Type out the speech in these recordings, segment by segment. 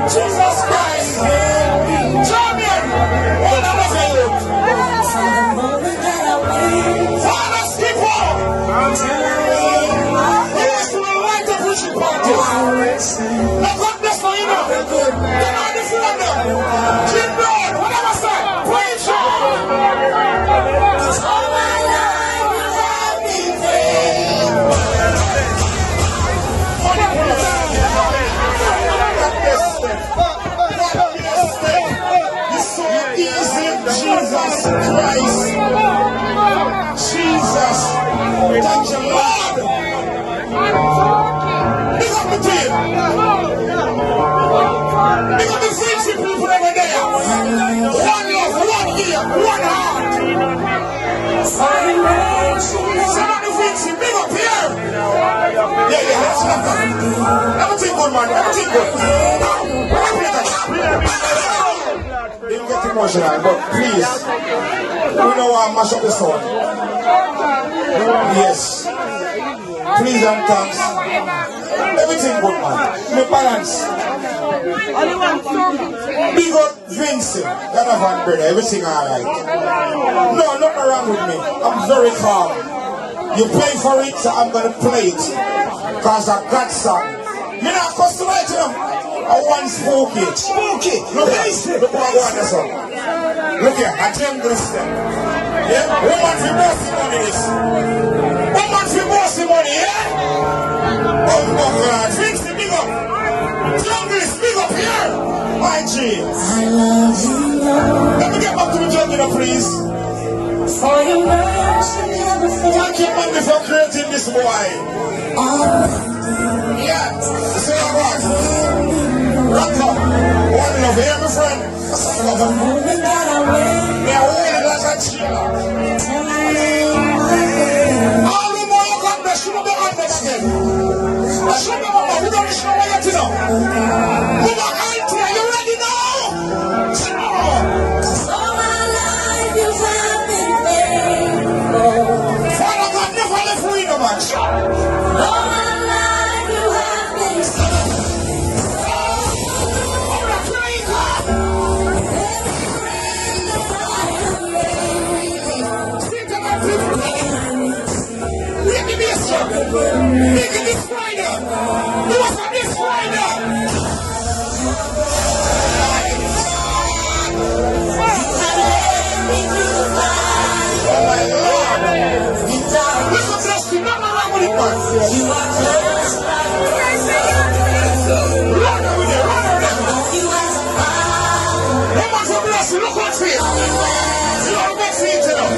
Jesus Christ. Champion. What am I saying? Father, skip on. Yes, we like to push it party. Now God bless you, you know. Come on, this is not done. Keep going. What am I saying? Praise God. All my life you have been faithful. It's so easy, Jesus Christ. Jesus. Thank you, Lord. Big up the team. Big up the friendship people over there. One love, one ear, one heart. Some of the friendship, big up here. Yeah, that's not that. Everything good, man. Everything good. Didn't get emotional, but please, we know I mash up the sound. Yes. Please and thanks. Everything good, man. My balance. Big up Vincent. That of one brother. Everything alright. No, nothing wrong with me. I'm very calm. You pay for it, so I'm gonna play it. Cause I got some. You know, customize them. I want spooky. Spooky. Look here. Look what I want this one. Look here. I tell you this thing. Yeah? Woman for bossy money is. Woman for bossy money, yeah? Oh, God. Fix the big up. Jungle is big up here. My G. I love you, Lord. Let me get back to the jungle, please. For your mercy never fails. Thank you, man, for creating this boy. Yeah. Say what? Rock up. One love here, my friend. The moment that I wait. Yeah, wait, that's a chill. All the more you got, there should be on that again. I should be on that. We don't show what you know. Move on, Auntie, you ready now? All my life you have been faithful. Father God never left me, no man. All my life you have been faithful. Make it this Friday. Do us on this Friday. Oh my Lord. Listen to this. Not around with it, man. You are just like run over there. Run over there. How much of blessing? Look what's here. You are best for you today.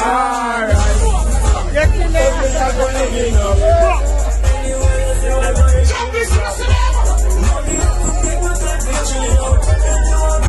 Alright. Get the name.